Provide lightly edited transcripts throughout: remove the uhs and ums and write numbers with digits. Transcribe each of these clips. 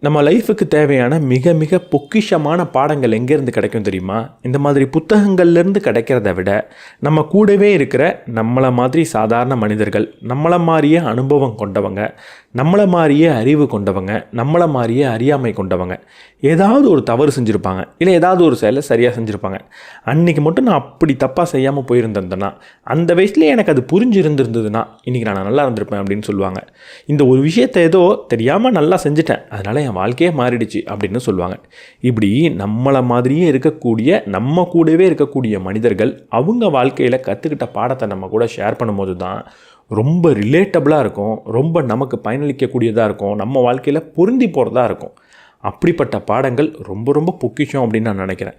நம்ம லைஃபுக்கு தேவையான மிக மிக பொக்கிஷமான பாடங்கள் எங்கேருந்து கிடைக்கும் தெரியுமா? இந்த மாதிரி புத்தகங்கள்லேருந்து கிடைக்கிறத விட நம்ம கூடவே இருக்கிற நம்மளை மாதிரி சாதாரண மனிதர்கள், நம்மளை மாதிரியே அனுபவம் கொண்டவங்க, நம்மளை மாதிரியே அறிவு கொண்டவங்க, நம்மளை மாதிரியே அறியாமை கொண்டவங்க ஏதாவது ஒரு தவறு செஞ்சுருப்பாங்க, இல்லை ஏதாவது ஒரு செயலை சரியாக செஞ்சுருப்பாங்க. அன்றைக்கி மட்டும் நான் அப்படி தப்பாக செய்யாமல் போயிருந்தேன்னா, அந்த வயசுலேயே எனக்கு அது புரிஞ்சிருந்துருந்ததுன்னா இன்றைக்கி நான் நல்லா இருந்திருப்பேன் அப்படின்னு சொல்லுவாங்க. இந்த ஒரு விஷயத்தை ஏதோ தெரியாமல் நல்லா செஞ்சுட்டேன், அதனால் என் வாழ்க்கையே மாறிடுச்சு அப்படின்னு சொல்லுவாங்க. இப்படி நம்மளை மாதிரியே இருக்கக்கூடிய, நம்ம கூடவே இருக்கக்கூடிய மனிதர்கள் அவங்க வாழ்க்கையில் கற்றுக்கிட்ட பாடத்தை நம்ம கூட ஷேர் பண்ணும்போது தான் ரொம்ப ரிலேட்டபிளாக இருக்கும், ரொம்ப நமக்கு பயனளிக்கக்கூடியதாக இருக்கும், நம்ம வாழ்க்கையில் பொருந்தி போகிறதா இருக்கும். அப்படிப்பட்ட பாடங்கள் ரொம்ப ரொம்ப பொக்கிஷம் அப்படின்னு நான் நினைக்கிறேன்.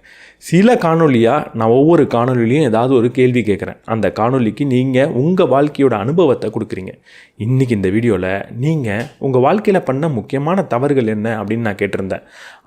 சில காணொலியாக நான் ஒவ்வொரு காணொலியிலையும் ஏதாவது ஒரு கேள்வி கேட்குறேன். அந்த காணொலிக்கு நீங்கள் உங்கள் வாழ்க்கையோட அனுபவத்தை கொடுக்குறீங்க. இன்றைக்கி இந்த வீடியோவில் நீங்கள் உங்கள் வாழ்க்கையில் பண்ண முக்கியமான தவறுகள் என்ன அப்படின்னு நான் கேட்டிருந்தேன்.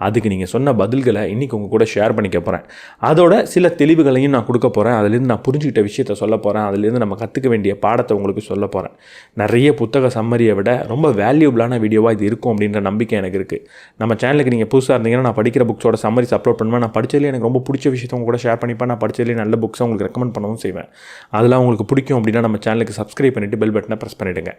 அதுக்கு நீங்கள் சொன்ன பதில்களை இன்றைக்கி உங்கள் கூட ஷேர் பண்ணிக்க போகிறேன். அதோட சில தெளிவுகளையும் நான் கொடுக்க போகிறேன். அதுலேருந்து நான் புரிஞ்சுக்கிட்ட விஷயத்தை சொல்ல போகிறேன். அதுலேருந்து நம்ம கற்றுக்க வேண்டிய பாடத்தை உங்களுக்கு சொல்ல போகிறேன். நிறைய புத்தக சம்மரியை விட ரொம்ப வேல்யூபிளான வீடியோவாக இது இருக்கும் அப்படின்ற நம்பிக்கை எனக்கு இருக்குது. நம்ம சேனலுக்கு நீங்கள் புதுசாக இருந்தீங்கன்னா நான் படிக்கிற புக்ஸோட சம்மரிஸ் அப்லோட் பண்ணுவேன். நான் படித்ததுலேயே எனக்கு ரொம்ப பிடிச்ச விஷயத்தை உங்க கூட ஷேர் பண்ணிப்பேன். நான் படித்ததுலேயே நல்ல புக்ஸை உங்களுக்கு ரெக்கமெண்ட் பண்ணவும் செய்வேன். அதெல்லாம் உங்களுக்கு பிடிக்கும் அப்படின்னா நம்ம சேனலுக்கு சப்ஸ்கிரைப் பண்ணிவிட்டு பெல் பட்டனை ப்ரெஸ் பண்ணிவிடுங்க.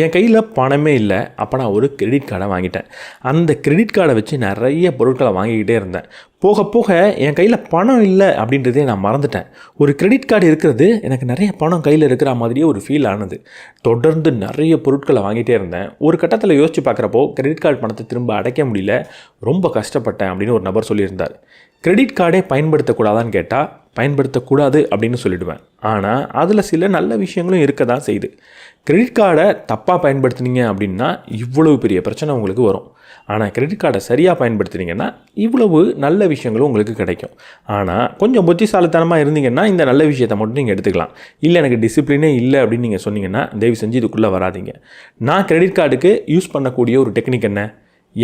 என் கையில் பணமே இல்லை, அப்போ நான் ஒரு கிரெடிட் கார்டை வாங்கிட்டேன். அந்த கிரெடிட் கார்டை வச்சு நிறைய பொருட்களை வாங்கிக்கிட்டே இருந்தேன். போக போக என் கையில் பணம் இல்லை அப்படின்றதே நான் மறந்துட்டேன். ஒரு கிரெடிட் கார்டு இருக்கிறது எனக்கு நிறைய பணம் கையில் இருக்கிற மாதிரியே ஒரு ஃபீல் ஆனது. தொடர்ந்து நிறைய பொருட்களை வாங்கிட்டே இருந்தேன். ஒரு கட்டத்தில் யோசித்து பார்க்குறப்போ கிரெடிட் கார்டு பணத்தை திரும்ப அடைக்க முடியல, ரொம்ப கஷ்டப்பட்டேன் அப்படின்னு ஒரு நபர் சொல்லியிருந்தார். கிரெடிட் கார்டே பயன்படுத்தக்கூடாதான்னு கேட்டால் பயன்படுத்தக்கூடாது அப்படின்னு சொல்லிவிடுவேன். ஆனால் அதில் சில நல்ல விஷயங்களும் இருக்க தான் செய்யுது. கிரெடிட் கார்டை தப்பாக பயன்படுத்தினீங்க அப்படின்னா இவ்வளவு பெரிய பிரச்சனை உங்களுக்கு வரும். ஆனால் கிரெடிட் கார்டை சரியாக பயன்படுத்தினீங்கன்னா இவ்வளவு நல்ல விஷயங்களும் உங்களுக்கு கிடைக்கும். ஆனால் கொஞ்சம் புத்திசாலித்தனமாக இருந்தீங்கன்னா இந்த நல்ல விஷயத்தை மட்டும் நீங்கள் எடுத்துக்கலாம். இல்லை எனக்கு டிசிப்ளினே இல்லை அப்படின்னு நீங்கள் சொன்னீங்கன்னா தயவு செஞ்சு இதுக்குள்ளே வராதிங்க. நான் கிரெடிட் கார்டுக்கு யூஸ் பண்ணக்கூடிய ஒரு டெக்னிக் என்ன?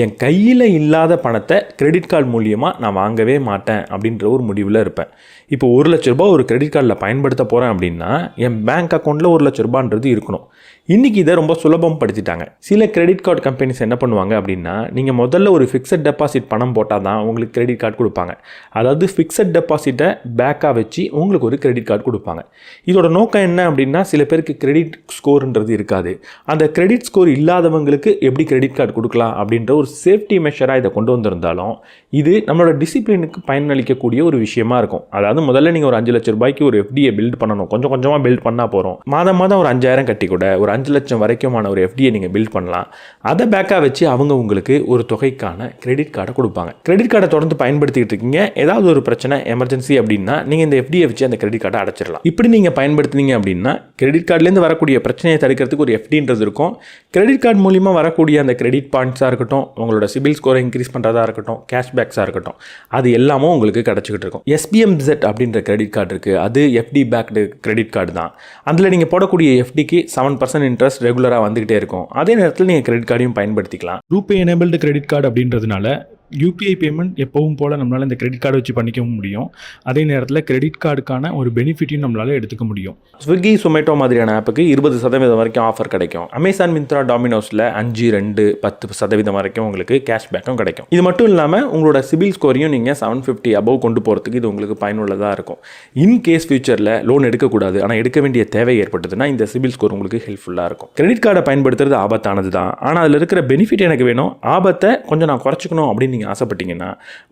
என் கையில் இல்லாத பணத்தை கிரெடிட் கார்டு மூலியமாக நான் வாங்கவே மாட்டேன் அப்படின்ற ஒரு முடிவில் இருப்பேன். இப்போ 1 லட்ச ரூபா ஒரு கிரெடிட் கார்டில் பயன்படுத்த போகிறேன் அப்படின்னா என் பேங்க் அக்கௌண்ட்டில் 1 லட்ச ரூபான்றது இருக்கணும். இன்றைக்கி இதை ரொம்ப சுலபம் படுத்திட்டாங்க. சில கிரெடிட் கார்டு கம்பெனிஸ் என்ன பண்ணுவாங்க அப்படின்னா, நீங்கள் முதல்ல ஒரு ஃபிக்ஸட் டெபாசிட் பணம் போட்டால் தான் உங்களுக்கு கிரெடிட் கார்டு கொடுப்பாங்க. அதாவது ஃபிக்ஸட் டெபாசிட்டை பேக்காக வச்சு உங்களுக்கு ஒரு கிரெடிட் கார்டு கொடுப்பாங்க. இதோட நோக்கம் என்ன அப்படின்னா, சில பேருக்கு கிரெடிட் ஸ்கோர்ன்றது இருக்காது. அந்த கிரெடிட் ஸ்கோர் இல்லாதவங்களுக்கு எப்படி கிரெடிட் கார்டு கொடுக்கலாம் அப்படின்ற ஒரு சேஃப்டி மெஷராக இதை கொண்டு வந்திருந்தாலும் இது நம்மளோட டிசிப்ளினுக்கு பயனளிக்கக்கூடிய ஒரு விஷயமா இருக்கும். அதாவது முதல்ல நீங்கள் ஒரு 5 லட்ச ரூபாய்க்கு ஒரு எஃப்டியை பில்ட் பண்ணணும். கொஞ்சம் கொஞ்சமாக பில்ட் பண்ணால் போகிறோம். மாதம் மாதம் ஒரு 5000 கட்டி கூட ஒரு 5 லட்சம் வரைக்குமான ஒரு எஃப்டியை நீங்கள் பில்ட் பண்ணலாம். அதை பேக்காக வச்சு அவங்க உங்களுக்கு ஒரு தொகைக்கான கிரெடிட் கார்டை கொடுப்பாங்க. கிரெடிட் கார்டை தொடர்ந்து பயன்படுத்திக்கிட்டு இருக்கீங்க, ஏதாவது ஒரு பிரச்சனை எமர்ஜென்சி அப்படின்னா நீங்கள் இந்த எஃப்டியை வச்சு அந்த கிரெடிட் கார்டை அடைச்சிடலாம். இப்படி நீங்கள் பயன்படுத்தினீங்க அப்படின்னா கிரெடிட் கார்டுலேருந்து வரக்கூடிய பிரச்சனையை தடுக்கிறதுக்கு ஒரு எஃப்டின்றது இருக்கும். கிரெடிட் கார்டு மூலிமா வரக்கூடிய அந்த கிரெடிட் பாயிண்ட்ஸாக இருக்கட்டும், உங்களோட சிபில் ஸ்கோரை இன்க்ரீஸ் பண்ணுறதா இருக்கட்டும், கேஷ்பேக்ஸாக இருக்கட்டும், அது எல்லாமும் உங்களுக்கு கிடச்சிக்கிட்டு இருக்கும். SBMZ அப்படின்ற கிரெடிட் கார்டு இருக்குது. அது எஃப்டி பேக்டு கிரெடிட் கார்டு தான். அதில் நீங்கள் போடக்கூடிய எஃப்டிக்கு 7% இன்ட்ரெஸ்ட் ரெகுலராக வந்துகிட்டே இருக்கும். அதே நேரத்தில் நீங்கள் கிரெடிட் கார்டையும் பயன்படுத்திக்கலாம். ரூபே எனேபிள்டு கிரெடிட் கார்டு அப்படின்றதுனால யூபிஐ பேமெண்ட் எப்பவும் போல் நம்மளால் இந்த கிரெடிட் கார்டு வச்சு பண்ணிக்கவும் முடியும். அதே நேரத்தில் கிரெடிட் கார்டுக்கான ஒரு பெனிஃபிட்டையும் நம்மளால் எடுத்துக்க முடியும். ஸ்விக்கி, சொமேட்டோ மாதிரியான ஆப்புக்கு 20% வரைக்கும் ஆஃபர் கிடைக்கும். அமேசான், மிந்த்ரா, டாமினோஸில் 5, 2, 10% வரைக்கும் உங்களுக்கு கேஷ்பேக்கும் கிடைக்கும். இது மட்டும் இல்லாமல் உங்களோட சிபில் ஸ்கோரையும் நீங்கள் 750 அபவ் கொண்டு போகிறதுக்கு இது உங்களுக்கு பயனுள்ளதாக இருக்கும். இன்கேஸ் ஃபியூச்சரில் லோன் எடுக்கக்கூடாது ஆனால் எடுக்க வேண்டிய தேவை ஏற்பட்டதுன்னா இந்த சிபில் ஸ்கோர் உங்களுக்கு ஹெல்ப்ஃபுல்லாக இருக்கும். கிரெடிட் கார்டை பயன்படுத்துறது ஆபத்தானது தான். ஆனால் அதில் இருக்கிற பெனிஃபிட் எனக்கு வேணும், ஆபத்தை கொஞ்சம் நான் குறைச்சிக்கணும் அப்படின்னு நீங்கள் ஆசைப்பட்டீங்கன்னா,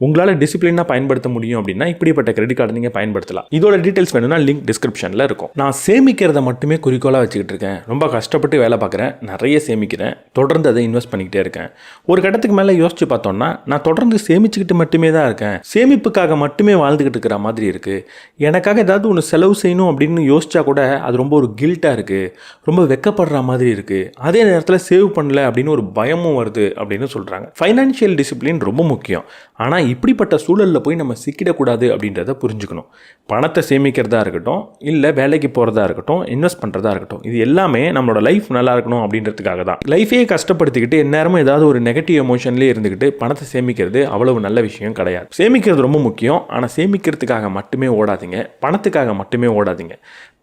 உங்களால் டிசிப்ளினாக பயன்படுத்த முடியும் அப்படின்னா இப்படிப்பட்ட கிரெடிட் கார்டு நீங்கள் பயன்படுத்தலாம். இதோட டீட்டெயில்ஸ் வேணும்னா லிங்க் டிஸ்கிரிப்ஷனில் இருக்கும். நான் சேமிக்கிறத மட்டுமே குறிக்கோளாக வச்சுக்கிட்டு இருக்கேன். ரொம்ப கஷ்டப்பட்டு வேலை பார்க்குறேன், நிறைய சேமிக்கிறேன், தொடர்ந்து அதை இன்வெஸ்ட் பண்ணிக்கிட்டே இருக்கேன். ஒரு கட்டத்துக்கு மேலே யோசிச்சு பார்த்தோம்னா நான் தொடர்ந்து சேமிச்சுக்கிட்டு மட்டுமே தான் இருக்கேன், சேமிப்புக்காக மட்டுமே வாழ்ந்துக்கிட்டு இருக்கிற மாதிரி இருக்குது. எனக்காக ஏதாவது ஒன்று செலவு செய்யணும் அப்படின்னு யோசிச்சா கூட அது ரொம்ப ஒரு கில்ட்டாக இருக்குது, ரொம்ப வெக்கப்படுற மாதிரி இருக்குது. அதே நேரத்தில் சேவ் பண்ணல அப்படின்னு ஒரு பயமும் வருது அப்படின்னு சொல்கிறாங்க. ஃபைனான்ஷியல் டிசிப்ளின் ரொம்ப ரொம்ப முக்கியம். ஆனால் இப்படிப்பட்ட சூழலில் போய் நம்ம சிக்கிடக்கூடாது அப்படின்றத புரிஞ்சுக்கணும். பணத்தை சேமிக்கிறதா இருக்கட்டும், இல்லை வேலைக்கு போகிறதா இருக்கட்டும், இன்வெஸ்ட் பண்ணுறதா இருக்கட்டும், இது எல்லாமே நம்மளோட லைஃப் நல்லா இருக்கணும் அப்படின்றதுக்காக தான். லைஃபையே கஷ்டப்படுத்திக்கிட்டு எந்நேரமும் ஏதாவது ஒரு நெகட்டிவ் எமோஷன்லேயே இருந்துக்கிட்டு பணத்தை சேமிக்கிறது அவ்வளவு நல்ல விஷயம் கிடையாது. சேமிக்கிறது ரொம்ப முக்கியம். ஆனால் சேமிக்கிறதுக்காக மட்டுமே ஓடாதீங்க, பணத்துக்காக மட்டுமே ஓடாதீங்க.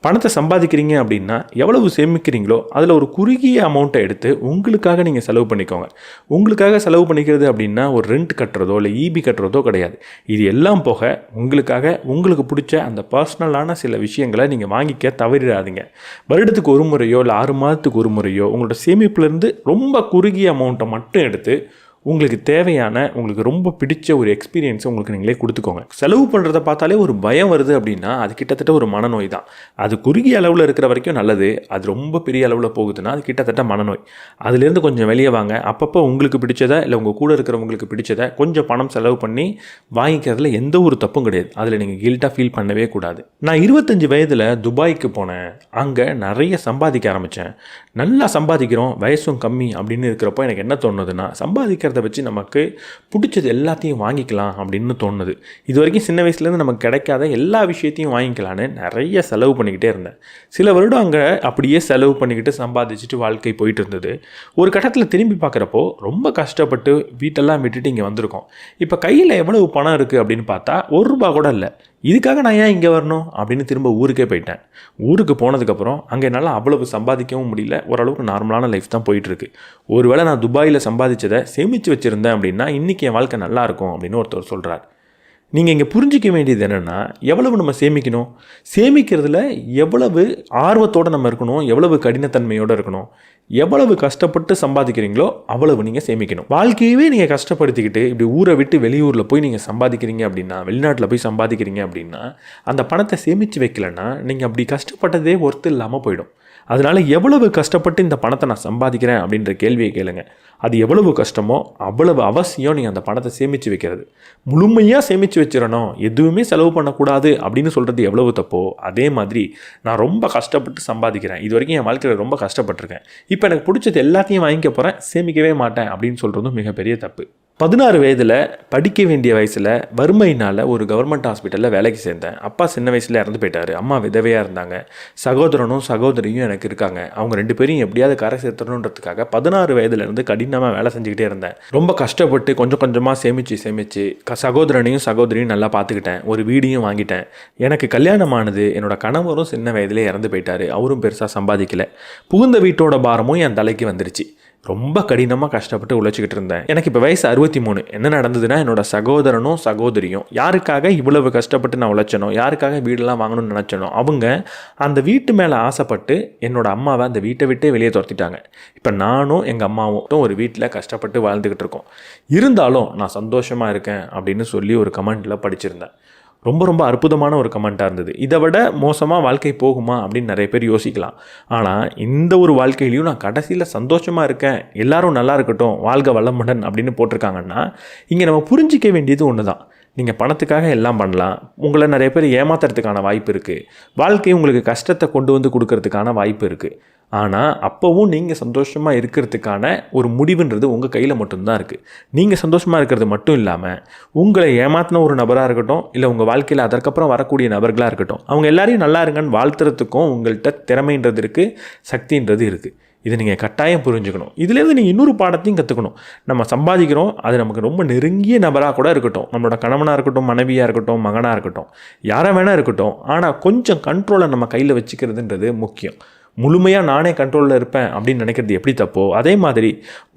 பணத்தை சம்பாதிக்கிறீங்க அப்படின்னா எவ்வளவு சேமிக்கிறீங்களோ அதில் ஒரு குறுகிய அமௌண்ட்டை எடுத்து உங்களுக்காக நீங்கள் செலவு பண்ணிக்கோங்க. உங்களுக்காக செலவு பண்ணிக்கிறது அப்படின்னா ஒரு ரெண்ட் கட்டுறதோ இல்லை ஈபி கட்டுறதோ கிடையாது. இது எல்லாம் போக உங்களுக்காக உங்களுக்கு பிடிச்ச அந்த பர்சனலான சில விஷயங்களை நீங்கள் வாங்கிக்க தவறிடாதீங்க. வருடத்துக்கு ஒரு முறையோ இல்லை 6 மாதத்துக்கு ஒரு முறையோ உங்களோட சேமிப்புலேருந்து ரொம்ப குறுகிய அமௌண்ட்டை மட்டும் எடுத்து உங்களுக்கு தேவையான, உங்களுக்கு ரொம்ப பிடிச்ச ஒரு எக்ஸ்பீரியன்ஸை உங்களுக்கு நீங்களே கொடுத்துக்கோங்க. செலவு பண்ணுறத பார்த்தாலே ஒரு பயம் வருது அப்படின்னா அது கிட்டத்தட்ட ஒரு மனநோய் தான். அது குறுகிய அளவில் இருக்கிற வரைக்கும் நல்லது. அது ரொம்ப பெரிய அளவில் போகுதுன்னா அது கிட்டத்தட்ட மனநோய். அதுலேருந்து கொஞ்சம் வெளியே வாங்க. அப்பப்போ உங்களுக்கு பிடிச்சதை இல்லை உங்கள் கூட இருக்கிறவங்களுக்கு பிடிச்சதை கொஞ்சம் பணம் செலவு பண்ணி வாங்கிக்கிறதுல எந்த ஒரு தப்பும் கிடையாது. அதில் நீங்கள் கில்ட்டாக ஃபீல் பண்ணவே கூடாது. நான் 25 வயதில் துபாய்க்கு போனேன். அங்கே நிறைய சம்பாதிக்க ஆரம்பித்தேன். நல்லா சம்பாதிக்கிறோம், வயசும் கம்மி அப்படின்னு இருக்கிறப்போ எனக்கு என்ன தோணுதுன்னா, சம்பாதிக்கிறத வச்சு நமக்கு பிடிச்சது எல்லாத்தையும் வாங்கிக்கலாம் அப்படின்னு தோணுது. இது வரைக்கும் சின்ன வயசுலேருந்து நமக்கு கிடைக்காத எல்லா விஷயத்தையும் வாங்கிக்கலான்னு நிறைய செலவு பண்ணிக்கிட்டே இருந்தேன். சில வருடம் அங்கே அப்படியே செலவு பண்ணிக்கிட்டு சம்பாதிச்சுட்டு வாழ்க்கை போயிட்டு இருந்தது. ஒரு கட்டத்தில் திரும்பி பார்க்குறப்போ ரொம்ப கஷ்டப்பட்டு வீட்டெல்லாம் விட்டுட்டு இங்கே வந்திருக்கோம். இப்போ கையில் எவ்வளவு பணம் இருக்குது அப்படின்னு பார்த்தா ₹1 கூட இல்லை. இதுக்காக நான் ஏன் இங்கே வரணும் அப்படின்னு திரும்ப ஊருக்கே போயிட்டேன். ஊருக்கு போனதுக்கப்புறம் அங்கே என்னால் அவ்வளவு சம்பாதிக்கவும் முடியல. ஓரளவுக்கு நார்மலான லைஃப் தான் போயிட்டுருக்கு. ஒருவேளை நான் துபாயில் சம்பாதிச்சதை சேமித்து வச்சுருந்தேன் அப்படின்னா இன்றைக்கி என் வாழ்க்கை நல்லாயிருக்கும் அப்படின்னு ஒருத்தர் சொல்கிறார். நீங்கள் இங்கே புரிஞ்சிக்க வேண்டியது என்னென்னா, எவ்வளவு நம்ம சேமிக்கணும், சேமிக்கிறதுல எவ்வளவு ஆர்வத்தோடு நம்ம இருக்கணும், எவ்வளவு கடினத்தன்மையோடு இருக்கணும், எவ்வளவு கஷ்டப்பட்டு சம்பாதிக்கிறீங்களோ அவ்வளவு நீங்கள் சேமிக்கணும். வாழ்க்கையவே நீங்கள் கஷ்டப்படுத்திக்கிட்டு இப்படி ஊரை விட்டு வெளியூரில் போய் நீங்கள் சம்பாதிக்கிறீங்க அப்படின்னா, வெளிநாட்டில் போய் சம்பாதிக்கிறீங்க அப்படின்னா, அந்த பணத்தை சேமித்து வைக்கலைன்னா நீங்கள் அப்படி கஷ்டப்பட்டதே ஒர்த்து இல்லாமல் போயிடும். அதனால் எவ்வளவு கஷ்டப்பட்டு இந்த பணத்தை நான் சம்பாதிக்கிறேன் அப்படின்ற கேள்வியை கேளுங்க. அது எவ்வளவு கஷ்டமோ அவ்வளவு அவசியம் நீங்கள் அந்த பணத்தை சேமித்து வைக்கிறது. முழுமையாக சேமித்து வச்சிடணும், எதுவுமே செலவு பண்ணக்கூடாது அப்படின்னு சொல்கிறது எவ்வளவு தப்போ, அதே மாதிரி நான் ரொம்ப கஷ்டப்பட்டு சம்பாதிக்கிறேன், இது வரைக்கும் என் வாழ்க்கையில் ரொம்ப கஷ்டப்பட்டிருக்கேன், இப்போ எனக்கு பிடிச்சது எல்லாத்தையும் வாங்கிக்க போகிறேன், சேமிக்கவே மாட்டேன் அப்படின்னு சொல்கிறதும் மிகப்பெரிய தப்பு. 16 வயதில் படிக்க வேண்டிய வயசில் வறுமையினால் ஒரு கவர்மெண்ட் ஹாஸ்பிட்டலில் வேலைக்கு சேர்ந்தேன். அப்பா சின்ன வயசில் இறந்து போயிட்டார். அம்மா விதவையாக இருந்தாங்க. சகோதரனும் சகோதரியும் எனக்கு இருக்காங்க. அவங்க 2 பேரையும் எப்படியாவது கரை சேர்த்தணுன்றதுக்காக 16 வயதுலேருந்து கடினமாக வேலை செஞ்சுக்கிட்டே இருந்தேன். ரொம்ப கஷ்டப்பட்டு கொஞ்சம் கொஞ்சமாக சேமித்து சகோதரனையும் சகோதரியும் நல்லா பார்த்துக்கிட்டேன். ஒரு வீடையும் வாங்கிட்டேன். எனக்கு கல்யாணமானது. என்னோட கணவரும் சின்ன வயதிலே இறந்து போயிட்டார். அவரும் பெருசாக சம்பாதிக்கலை. புகுந்த வீட்டோட பாரமும் என் தலைக்கு வந்துருச்சு. ரொம்ப கடினமாக கஷ்டப்பட்டு உழைச்சிக்கிட்டு இருந்தேன். எனக்கு இப்போ வயசு 63. என்ன நடந்ததுன்னா, என்னோட சகோதரனும் சகோதரியும் யாருக்காக இவ்வளவு கஷ்டப்பட்டு நான் உழைச்சனோ, யாருக்காக வீடெல்லாம் வாங்கணும்னு நினச்சனோ, அவங்க அந்த வீட்டு மேலே ஆசைப்பட்டு என்னோட அம்மாவை அந்த வீட்டை விட்டே வெளியே துரத்திட்டாங்க. இப்போ நானும் எங்கள் அம்மாவும் ஒரு வீட்டில் கஷ்டப்பட்டு வாழ்ந்துக்கிட்டு இருக்கோம். இருந்தாலும் நான் சந்தோஷமாக இருக்கேன் அப்படின்னு சொல்லி ஒரு கமெண்ட்டில் படிச்சிருந்தேன். ரொம்ப ரொம்ப அற்புதமான ஒரு கமெண்ட்டாக இருந்தது. இதை விட மோசமாக வாழ்க்கை போகுமா அப்படின்னு நிறைய பேர் யோசிக்கலாம். ஆனால் இந்த ஒரு வாழ்க்கையிலையும் நான் கடைசியில் சந்தோஷமாக இருக்கேன், எல்லாரும் நல்லா இருக்கட்டும், வாழ்க வளமுடன் அப்படின்னு போட்டிருக்காங்கன்னா, இங்கே நம்ம புரிஞ்சிக்க வேண்டியது ஒன்று தான். நீங்கள் பணத்துக்காக எல்லாம் பண்ணலாம். உங்களை நிறைய பேர் ஏமாத்துறதுக்கான வாய்ப்பு இருக்குது. வாழ்க்கை உங்களுக்கு கஷ்டத்தை கொண்டு வந்து கொடுக்கறதுக்கான வாய்ப்பு இருக்குது. ஆனால் அப்போவும் நீங்கள் சந்தோஷமாக இருக்கிறதுக்கான ஒரு முடிவுன்றது உங்கள் கையில் மட்டும்தான் இருக்குது. நீங்கள் சந்தோஷமாக இருக்கிறது மட்டும் இல்லாமல் உங்களை ஏமாத்தின ஒரு நபராக இருக்கட்டும், இல்லை உங்கள் வாழ்க்கையில் அதற்கப்புறம் வரக்கூடிய நபர்களாக இருக்கட்டும், அவங்க எல்லாரையும் நல்லா இருங்கன்னு வாழ்த்துறதுக்கும் உங்கள்கிட்ட திறமைன்றது இருக்குது, சக்தின்றது இருக்குது. இதை நீங்கள் கட்டாயம் புரிஞ்சுக்கணும். இதுலேருந்து நீங்கள் இன்னொரு பாடத்தையும் கற்றுக்கணும். நம்ம சம்பாதிக்கிறோம், அது நமக்கு ரொம்ப நெருங்கிய நபராக கூட இருக்கட்டும், நம்மளோட கணவனாக இருக்கட்டும், மனைவியாக இருக்கட்டும், மகனாக இருக்கட்டும், யாரை வேணால் இருக்கட்டும், ஆனால் கொஞ்சம் கண்ட்ரோலை நம்ம கையில் வச்சுக்கிறதுன்றது முக்கியம். முழுமையாக நானே கண்ட்ரோலில் இருப்பேன் அப்படின்னு நினைக்கிறது எப்படி தப்போ, அதே மாதிரி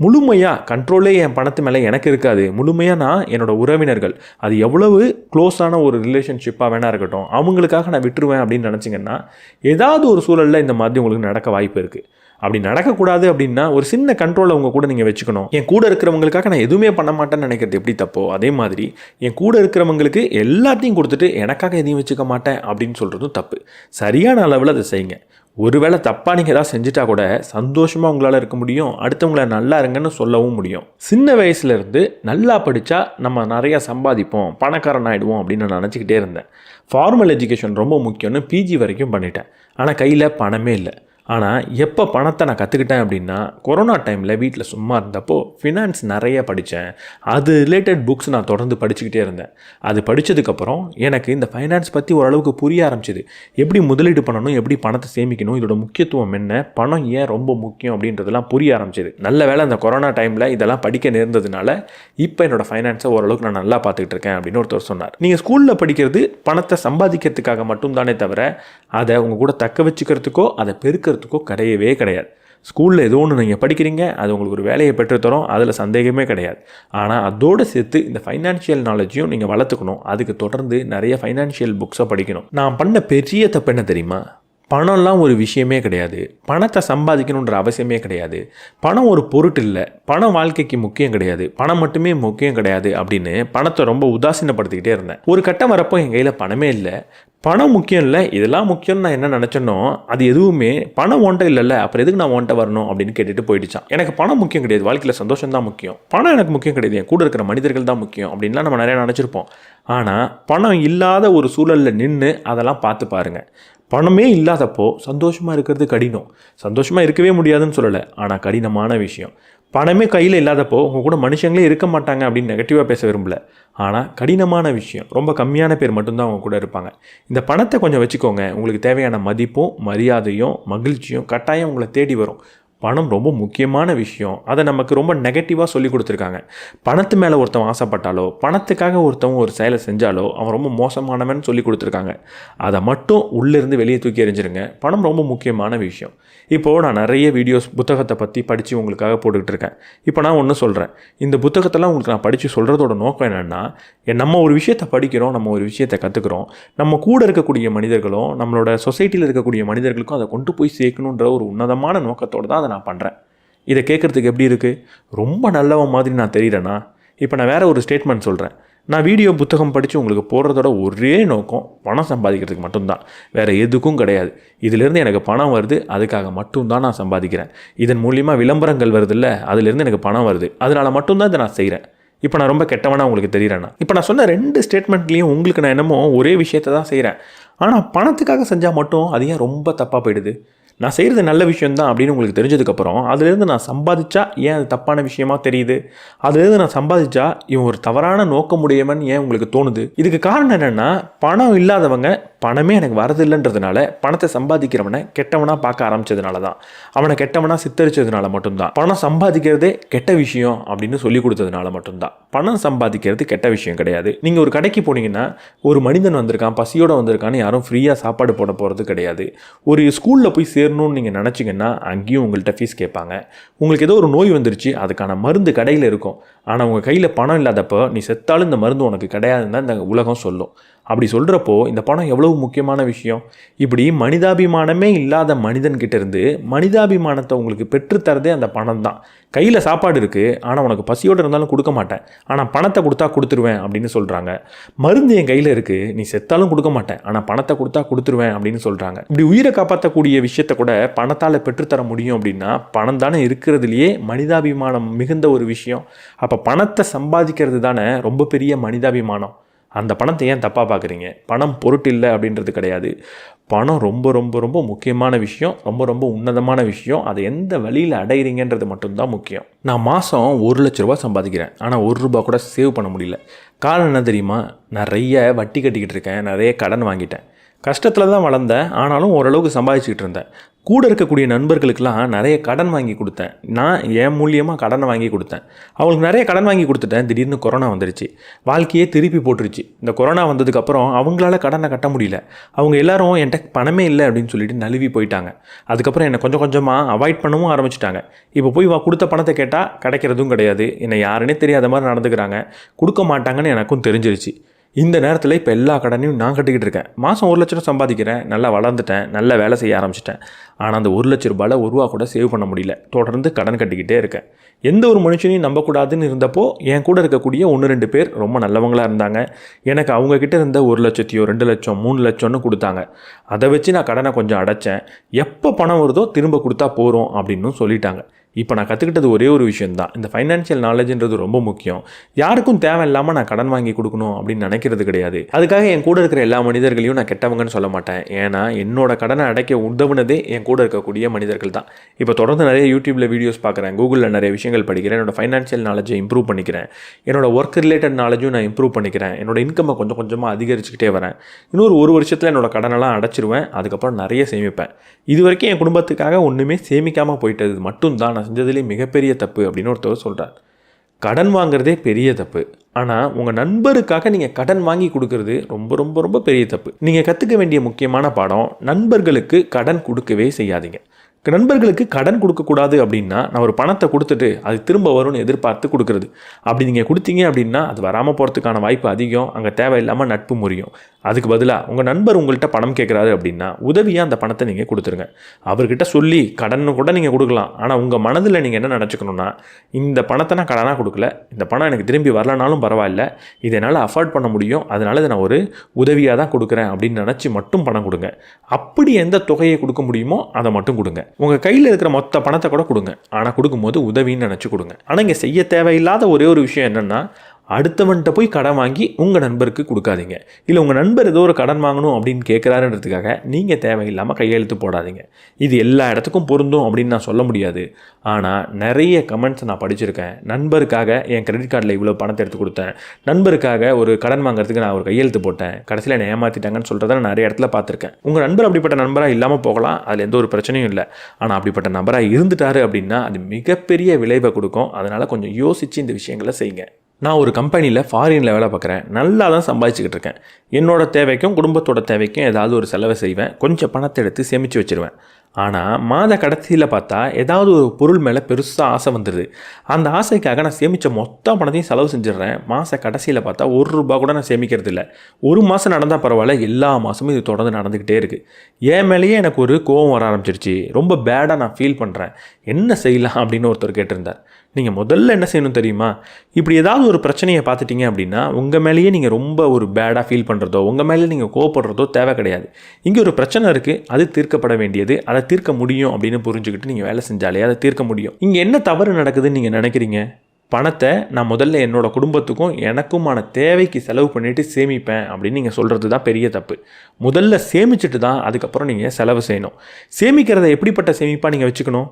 முழுமையாக கண்ட்ரோலே என் பணத்து மேலே எனக்கு இருக்காது. முழுமையாக நான் என்னோடய உறவினர்கள், அது எவ்வளவு க்ளோஸான ஒரு ரிலேஷன்ஷிப்பாக வேணா இருக்கட்டும், அவங்களுக்காக நான் விட்டுருவேன் அப்படின்னு நினச்சிங்கன்னா ஏதாவது ஒரு சூழலில் இந்த மாதிரி உங்களுக்கு நடக்க வாய்ப்பு இருக்குது. அப்படி நடக்கக்கூடாது அப்படின்னா ஒரு சின்ன கண்ட்ரோலை உங்கள் கூட நீங்கள் வச்சுக்கணும். என் கூட இருக்கிறவங்களுக்காக நான் எதுவுமே பண்ண மாட்டேன்னு நினைக்கிறது எப்படி தப்போ, அதே மாதிரி என் கூட இருக்கிறவங்களுக்கு எல்லாத்தையும் கொடுத்துட்டு எனக்காக எதையும் வச்சுக்க மாட்டேன் அப்படின்னு சொல்கிறதும் தப்பு. சரியான அளவில் அதை செய்யுங்க. ஒருவேளை தப்பாக நீங்கள் ஏதாவது செஞ்சுட்டா கூட சந்தோஷமாக உங்களால் இருக்க முடியும், அடுத்தவங்களை நல்லா இருங்கன்னு சொல்லவும் முடியும். சின்ன வயசுலேருந்து நல்லா படித்தா நம்ம நிறையா சம்பாதிப்போம், பணக்காரன் ஆகிடுவோம் அப்படின்னு நான் நினச்சிக்கிட்டே இருந்தேன். ஃபார்மல் எஜுகேஷன் ரொம்ப முக்கியம்னு பிஜி வரைக்கும் பண்ணிட்டேன். ஆனால் கையில் பணமே இல்லை. ஆனால் எப்போ பணத்தை நான் கற்றுக்கிட்டேன் அப்படின்னா, கொரோனா டைமில் வீட்டில் சும்மா இருந்தப்போ ஃபினான்ஸ் நிறைய படித்தேன். அது ரிலேட்டட் புக்ஸ் நான் தொடர்ந்து படிச்சுக்கிட்டே இருந்தேன். அது படித்ததுக்கப்புறம் எனக்கு இந்த ஃபைனான்ஸ் பற்றி ஓரளவுக்கு புரிய ஆரம்பிச்சிது. எப்படி முதலீடு பண்ணணும், எப்படி பணத்தை சேமிக்கணும், இதோட முக்கியத்துவம் என்ன, பணம் ஏன் ரொம்ப முக்கியம் அப்படின்றதெல்லாம் புரிய ஆரம்பிச்சிது. நல்ல வேளை அந்த கொரோனா டைமில் இதெல்லாம் படிக்க நேர்ந்ததுனால இப்போ என்னோடய ஃபைனான்ஸை ஓரளவுக்கு நான் நல்லா பார்த்துக்கிட்டு இருக்கேன் அப்படின்னு ஒருத்தர் சொன்னார். நீங்கள் ஸ்கூலில் படிக்கிறது பணத்தை சம்பாதிக்கிறதுக்காக மட்டும்தானே தவிர அதை உங்கள் கூட தக்க வச்சுக்கிறதுக்கோ அதை பெருக்கிறதுக்கோ கிடையவே கிடையாது. ஸ்கூலில் ஏதோ ஒன்று நீங்கள் படிக்கிறீங்க, அது உங்களுக்கு ஒரு வேலையை பெற்றுத்தரும், அதில் சந்தேகமே கிடையாது. ஆனால் அதோடு சேர்த்து இந்த ஃபைனான்ஷியல் நாலேஜையும் நீங்கள் வளர்த்துக்கணும். அதுக்கு தொடர்ந்து நிறைய ஃபைனான்ஷியல் புக்ஸை படிக்கணும். நான் பண்ண பெரிய தப்பு என்ன தெரியுமா? பணம்லாம் ஒரு விஷயமே கிடையாது, பணத்தை சம்பாதிக்கணுன்ற அவசியமே கிடையாது, பணம் ஒரு பொருட்டு இல்லை, பணம் வாழ்க்கைக்கு முக்கியம் கிடையாது, பணம் மட்டுமே முக்கியம் கிடையாது அப்படின்னு பணத்தை ரொம்ப உதாசீனப்படுத்திக்கிட்டே இருந்தேன். ஒரு கட்டம் வரப்போ என் கையில் பணமே இல்லை, பணம் முக்கியம் இல்லை, இதெல்லாம் முக்கியம்னு நான் என்ன நினச்சேனோ அது எதுவுமே பணம் ஒன்றை இல்லைல்ல, அப்புறம் எதுக்கு நான் ஒன்றை வரணும் அப்படின்னு கேட்டுட்டு போயிடுச்சான். எனக்கு பணம் முக்கியம் கிடையாது, வாழ்க்கையில் சந்தோஷம் தான் முக்கியம், பணம் எனக்கு முக்கியம் கிடையாது, என் கூட இருக்கிற மனிதர்கள் தான் முக்கியம் அப்படின்லாம் நம்ம நிறையா நினச்சிருப்போம். ஆனால் பணம் இல்லாத ஒரு சூழலில் நின்று அதெல்லாம் பார்த்து பாருங்கள். பணமே இல்லாதப்போ சந்தோஷமாக இருக்கிறது கடினம். சந்தோஷமாக இருக்கவே முடியாதுன்னு சொல்லலை, ஆனால் கடினமான விஷயம். பணமே கையில் இல்லாதப்போ உங்கள் கூட மனுஷங்களே இருக்க மாட்டாங்க அப்படின்னு நெகட்டிவாக பேச விரும்பல. ஆனால் கடினமான விஷயம், ரொம்ப கம்மியான பேர் மட்டும்தான் அவங்க கூட இருப்பாங்க. இந்த பணத்தை கொஞ்சம் வச்சுக்கோங்க, உங்களுக்கு தேவையான மதிப்பும் மரியாதையும் மகிழ்ச்சியும் கட்டாயம் உங்களை தேடி வரும். பணம் ரொம்ப முக்கியமான விஷயம், அதை நமக்கு ரொம்ப நெகட்டிவாக சொல்லி கொடுத்துருக்காங்க. பணத்து மேலே ஒருத்தவன் ஆசைப்பட்டாலோ, பணத்துக்காக ஒருத்தவன் ஒரு செயலை செஞ்சாலோ அவன் ரொம்ப மோசமானவன் சொல்லி கொடுத்துருக்காங்க. அதை மட்டும் உள்ளேருந்து வெளியே தூக்கி எறிஞ்சிருங்க. பணம் ரொம்ப முக்கியமான விஷயம். இப்போது நான் நிறைய வீடியோஸ் புத்தகத்தை பற்றி படித்து உங்களுக்காக போட்டுக்கிட்டு இருக்கேன். இப்போ நான் ஒன்று சொல்கிறேன், இந்த புத்தகத்தெல்லாம் உங்களுக்கு நான் படித்து சொல்கிறதோட நோக்கம் என்னென்னா, நம்ம ஒரு விஷயத்தை படிக்கிறோம், நம்ம ஒரு விஷயத்தை கற்றுக்குறோம், நம்ம கூட இருக்கக்கூடிய மனிதர்களும் நம்மளோட சொசைட்டியில் இருக்கக்கூடிய மனிதர்களுக்கும் அதை கொண்டு போய் சேர்க்கணுன்ற ஒரு உன்னதமான நோக்கத்தோடு தான் அதை நான் பண்ணுறேன். இதை கேட்குறதுக்கு எப்படி இருக்குது? ரொம்ப நல்லவன் மாதிரி நான் தெரிகிறேன்னா? இப்போ நான் வேறு ஒரு ஸ்டேட்மெண்ட் சொல்கிறேன். நான் வீடியோ புத்தகம் படித்து உங்களுக்கு போடுறதோட ஒரே நோக்கம் பணம் சம்பாதிக்கிறதுக்கு மட்டும்தான், வேறு எதுக்கும் கிடையாது. இதிலேருந்து எனக்கு பணம் வருது, அதுக்காக மட்டும்தான் நான் சம்பாதிக்கிறேன். இதன் மூலிமா விளம்பரங்கள் வருதில்ல, அதுலேருந்து எனக்கு பணம் வருது, அதனால் மட்டும்தான் இதை நான் செய்கிறேன். இப்போ நான் ரொம்ப கெட்டவனா உங்களுக்கு தெரிகிறேன்னா? இப்போ நான் சொன்ன 2 ஸ்டேட்மெண்ட்லேயும் உங்களுக்கு நான் என்னமோ ஒரே விஷயத்தை தான் செய்கிறேன், ஆனால் பணத்துக்காக செஞ்சால் மட்டும் அது ஏன் ரொம்ப தப்பாக போயிடுது? நான் செய்கிறது நல்ல விஷயந்தான் அப்படின்னு உங்களுக்கு தெரிஞ்சதுக்கப்புறம் அதுலேருந்து நான் சம்பாதிச்சா ஏன் அது தப்பான விஷயமா தெரியுது? அதுலேருந்து நான் சம்பாதிச்சா இவன் ஒரு தவறான நோக்கமுடையவன் ஏன் உங்களுக்கு தோணுது? இதுக்கு காரணம் என்னென்னா, பணம் இல்லாதவங்க பணமே எனக்கு வரதில்லைன்றதுனால பணத்தை சம்பாதிக்கிறவனை கெட்டவனாக பார்க்க ஆரம்பித்ததுனால தான், அவனை கெட்டவனாக சித்தரித்ததுனால மட்டும்தான், பணம் சம்பாதிக்கிறதே கெட்ட விஷயம் அப்படின்னு சொல்லி கொடுத்ததுனால மட்டும்தான். பணம் சம்பாதிக்கிறது கெட்ட விஷயம் கிடையாது. நீங்கள் ஒரு கடைக்கு போனீங்கன்னா ஒரு மனிதன் வந்திருக்கான், பசியோடு வந்திருக்கான்னு யாரும் ஃப்ரீயாக சாப்பாடு போட போகிறது கிடையாது. ஒரு ஸ்கூலில் போய் சேரணும்னு நீங்கள் நினச்சிங்கன்னா அங்கேயும் உங்கள்கிட்ட ஃபீஸ் கேட்பாங்க. உங்களுக்கு ஏதோ ஒரு நோய் வந்துருச்சு, அதுக்கான மருந்து கடையில் இருக்கும், ஆனால் உங்கள் கையில் பணம் இல்லாதப்போ நீ செத்தாலும் இந்த மருந்து உனக்கு கிடையாதுன்னு தான் இந்த உலகம் சொல்லும். அப்படி சொல்கிறப்போ இந்த பணம் எவ்வளவு முக்கியமான விஷயம். இப்படி மனிதாபிமானமே இல்லாத மனிதன்கிட்ட இருந்து மனிதாபிமானத்தை உங்களுக்கு பெற்றுத்தரதே அந்த பணம் தான். கையில் சாப்பாடு இருக்குது, ஆனால் உனக்கு பசியோடு இருந்தாலும் கொடுக்க மாட்டேன், ஆனால் பணத்தை கொடுத்தா கொடுத்துருவேன் அப்படின்னு சொல்கிறாங்க. மருந்து என் கையில் இருக்குது, நீ செத்தாலும் கொடுக்க மாட்டேன், ஆனால் பணத்தை கொடுத்தா கொடுத்துருவேன் அப்படின்னு சொல்கிறாங்க. இப்படி உயிரை காப்பாற்றக்கூடிய விஷயத்தை கூட பணத்தால் பெற்றுத்தர முடியும் அப்படின்னா பணம் தானே இருக்கிறதுலையே மனிதாபிமானம் மிகுந்த ஒரு விஷயம். அப்போ பணத்தை சம்பாதிக்கிறது தானே ரொம்ப பெரிய மனிதாபிமானம். அந்த பணத்தை ஏன் தப்பாக பார்க்குறீங்க? பணம் பொருட்டு இல்லை அப்படின்றது கிடையாது. பணம் ரொம்ப ரொம்ப ரொம்ப முக்கியமான விஷயம், ரொம்ப ரொம்ப உன்னதமான விஷயம். அதை எந்த வழியில் அடைகிறீங்கன்றது மட்டும்தான் முக்கியம். நான் மாதம் 1 லட்ச ரூபா சம்பாதிக்கிறேன், ஆனால் 1 ரூபா கூட சேவ் பண்ண முடியல. காரணம் என்ன தெரியுமா? நிறைய வட்டி கட்டிக்கிட்டு இருக்கேன், நிறைய கடன் வாங்கிட்டேன். கஷ்டத்தில் தான் வளர்ந்தேன், ஆனாலும் ஓரளவுக்கு சம்பாதிச்சுக்கிட்டு இருந்தேன். கூட இருக்கக்கூடிய நண்பர்களுக்கெல்லாம் நிறைய கடன் வாங்கி கொடுத்தேன். நான் என் மூலியமாக கடனை வாங்கி கொடுத்தேன். அவங்களுக்கு நிறைய கடன் வாங்கி கொடுத்துட்டேன். திடீர்னு கொரோனா வந்துருச்சு, வாழ்க்கையே திருப்பி போட்டுருச்சு. இந்த கொரோனா வந்ததுக்கப்புறம் அவங்களால கடனை கட்ட முடியல. அவங்க எல்லாரும் என்கிட்ட பணமே இல்லை அப்படின்னு சொல்லிட்டு நழுவி போயிட்டாங்க. அதுக்கப்புறம் என்னை கொஞ்சம் கொஞ்சமாக அவாய்ட் பண்ணவும் ஆரம்பிச்சிட்டாங்க. இப்போ போய் கொடுத்த பணத்தை கேட்டால் கிடைக்கிறதும் கிடையாது. என்னை யாருன்னே தெரியாத மாதிரி நடந்துக்கிறாங்க, கொடுக்க மாட்டாங்கன்னு எனக்கும் தெரிஞ்சிருச்சு. இந்த நேரத்தில் இப்போ எல்லா கடனையும் நான் கட்டிக்கிட்டு இருக்கேன். மாதம் 1 லட்ச ரூபா சம்பாதிக்கிறேன், நல்லா வளர்ந்துட்டேன், நல்ல வேலை செய்ய ஆரம்பிச்சிட்டேன். ஆனால் அந்த 1 லட்ச ரூபாயில் 1 ரூபா கூட சேவ் பண்ண முடியல. தொடர்ந்து கடன் கட்டிக்கிட்டே இருக்கேன். எந்த ஒரு மனுஷனையும் நம்பக்கூடாதுன்னு இருந்தப்போ என் கூட இருக்கக்கூடிய 1-2 பேர் ரொம்ப நல்லவங்களாக இருந்தாங்க. எனக்கு அவங்கக்கிட்ட இருந்த 1 லட்சத்தையோ 2 லட்சம் 3 லட்சம்னு கொடுத்தாங்க. அதை வச்சு நான் கடனை கொஞ்சம் அடைச்சேன். எப்போ பணம் வருதோ திரும்ப கொடுத்தா போகிறோம் அப்படின்னு சொல்லிட்டாங்க. இப்போ நான் கற்றுக்கிட்டது ஒரே ஒரு விஷயம் தான், இந்த ஃபைனான்ஷியல் நாலேஜ்ன்றது ரொம்ப முக்கியம். யாருக்கும் தேவையில்லாமல் நான் கடன் வாங்கி கொடுக்கணும் அப்படின்னு நினைக்கிறது கிடையாது. அதுக்காக என் கூட இருக்கிற எல்லா மனிதர்களையும் நான் கெட்டவங்கன்னு சொல்ல மாட்டேன். ஏன்னா என்னோட கடனை அடைக்க உதவுனதே என் கூட இருக்கக்கூடிய மனிதர்கள் தான். இப்போ தொடர்ந்து நிறைய யூடியூப்பில் வீடியோஸ் பார்க்குறேன், கூகுளில் நிறைய விஷயங்கள் படிக்கிறேன், என்னோட ஃபைனான்ஷியல் நாலேஜை இம்ப்ரூவ் பண்ணிக்கிறேன், என்னோட ஒர்க் ரிலேட்டட் நாலேஜும் நான் இம்ப்ரூவ் பண்ணிக்கிறேன், என்னோட இன்கம்மை கொஞ்சம் கொஞ்சமாக அதிகரிச்சுக்கிட்டே வரேன். இன்னொரு 1 வருஷத்தில் என்னோட கடனெல்லாம் அடைச்சிருவேன். அதுக்கப்புறம் நிறைய சேமிப்பேன். இது வரைக்கும் என் குடும்பத்துக்காக ஒன்றுமே சேமிக்காமல் போயிட்டது மட்டும்தான் நான் செஞ்சதுலேயே மிகப்பெரிய தப்பு அப்படின்னு ஒருத்தர் சொல்கிறார். கடன் வாங்குறதே பெரிய தப்பு. ஆனால் உங்கள் நண்பருக்காக நீங்கள் கடன் வாங்கி கொடுக்கறது ரொம்ப ரொம்ப ரொம்ப பெரிய தப்பு. நீங்கள் கற்றுக்க வேண்டிய முக்கியமான பாடம், நண்பர்களுக்கு கடன் கொடுக்கவே செய்யாதீங்க. நண்பர்களுக்கு கடன் கொடுக்கக்கூடாது அப்படின்னா, நான் ஒரு பணத்தை கொடுத்துட்டு அது திரும்ப வரும்னு எதிர்பார்த்து கொடுக்குறது. அப்படி நீங்கள் கொடுத்தீங்க அப்படின்னா அது வராமல் போகிறதுக்கான வாய்ப்பு அதிகம். அங்கே தேவையில்லாமல் நட்பு முறியும். அதுக்கு பதிலாக உங்கள் நண்பர் உங்கள்கிட்ட பணம் கேட்குறாரு அப்படின்னா உதவியாக அந்த பணத்தை நீங்கள் கொடுத்துருங்க. அவர்கிட்ட சொல்லி கடன் கூட நீங்கள் கொடுக்கலாம். ஆனால் உங்கள் மனதில் நீங்கள் என்ன நினச்சிக்கணுன்னா, இந்த பணத்தை நான் கடனாக கொடுக்கல, இந்த பணம் எனக்கு திரும்பி வரலனாலும் பரவாயில்ல, இதை என்னால் அஃபோர்ட் பண்ண முடியும், அதனால் இதை நான் ஒரு உதவியாக தான் கொடுக்குறேன் அப்படின்னு நினச்சி மட்டும் பணம் கொடுங்க. அப்படி எந்த தொகையை கொடுக்க முடியுமோ அதை மட்டும் கொடுங்க. உங்கள் கையில் இருக்கிற மொத்த பணத்தை கூட கொடுங்க. ஆனால் கொடுக்கும்போது உதவின்னு நினச்சி கொடுங்க. ஆனால் இங்கே செய்ய தேவையில்லாத ஒரே ஒரு விஷயம் என்னென்னா, அடுத்தவன்கிட்ட போய் கடன் வாங்கி உங்கள் நண்பருக்கு கொடுக்காதீங்க. இல்லை உங்கள் நண்பர் ஏதோ ஒரு கடன் வாங்கணும் அப்படின்னு கேட்குறாருன்றதுக்காக நீங்கள் தேவையில்லாமல் கையெழுத்து போடாதீங்க. இது எல்லா இடத்துக்கும் பொருந்தும் அப்படின்னு நான் சொல்ல முடியாது. ஆனால் நிறைய கமெண்ட்ஸ் நான் படிச்சிருக்கேன். நண்பருக்காக என் கிரெடிட் கார்டில் இவ்வளோ பணத்தை எடுத்து கொடுத்தேன், நண்பருக்காக ஒரு கடன் வாங்குறதுக்கு நான் ஒரு கையெழுத்து போட்டேன், கடைசியில் என்னை ஏமாற்றிட்டாங்கன்னு சொல்கிறத நான் நிறைய இடத்துல பார்த்துருக்கேன். உங்கள் நண்பர் அப்படிப்பட்ட நண்பராக இல்லாமல் போகலாம், அதில் எந்த ஒரு பிரச்சனையும் இல்லை. ஆனால் அப்படிப்பட்ட நபராக இருந்துட்டாரு அப்படின்னா அது மிகப்பெரிய விளைவை கொடுக்கும். அதனால் கொஞ்சம் யோசித்து இந்த விஷயங்களை செய்யுங்க. நான் ஒரு கம்பெனியில் ஃபாரினில் வேலை பார்க்குறேன். நல்லா தான் சம்பாதிச்சுக்கிட்டு இருக்கேன். என்னோடய தேவைக்கும் குடும்பத்தோட தேவைக்கும் ஏதாவது ஒரு செலவை செய்வேன். கொஞ்சம் பணத்தை எடுத்து சேமித்து வச்சுருவேன். ஆனால் மாத கடைசியில் பார்த்தா ஏதாவது ஒரு பொருள் மேலே பெருசாக ஆசை வந்துடுது. அந்த ஆசைக்காக நான் சேமித்த மொத்த பணத்தையும் செலவு செஞ்சிடுறேன். மாத கடைசியில் பார்த்தா ₹1 கூட நான் சேமிக்கிறது இல்லை. 1 மாதம் நடந்தால் பரவாயில்ல, எல்லா மாதமும் இது தொடர்ந்து நடந்துக்கிட்டே இருக்குது. என் மேலேயே எனக்கு ஒரு கோவம் வர ஆரம்பிச்சிருச்சு. ரொம்ப பேடாக நான் ஃபீல் பண்ணுறேன். என்ன செய்யலாம் அப்படின்னு ஒருத்தர் கேட்டிருந்தார். நீங்கள் முதல்ல என்ன செய்யணும் தெரியுமா? இப்படி ஏதாவது ஒரு பிரச்சனையை பார்த்துட்டிங்க அப்படின்னா உங்கள் மேலேயே நீங்கள் ரொம்ப ஒரு பேடாக ஃபீல் பண்ணுறதோ, உங்கள் மேலே நீங்கள் கோவப்படுறதோ தேவை கிடையாது. இங்கே ஒரு பிரச்சனை இருக்குது, அது தீர்க்கப்பட வேண்டியது, அதை தீர்க்க முடியும் அப்படின்னு புரிஞ்சுக்கிட்டு நீங்கள் வேலை செஞ்சாலே அதை தீர்க்க முடியும். இங்கே என்ன தவறு நடக்குதுன்னு நீங்கள் நினைக்கிறீங்க? பணத்தை நான் முதல்ல என்னோட குடும்பத்துக்கும் எனக்குமான தேவைக்கு செலவு பண்ணிவிட்டு சேமிப்பேன் அப்படின்னு நீங்கள் சொல்கிறது தான் பெரிய தப்பு. முதல்ல சேமிச்சுட்டு தான் அதுக்கப்புறம் நீங்கள் செலவு செய்யணும். சேமிக்கிறத எப்படிப்பட்ட சேமிப்பாக நீங்கள் வச்சுக்கணும்?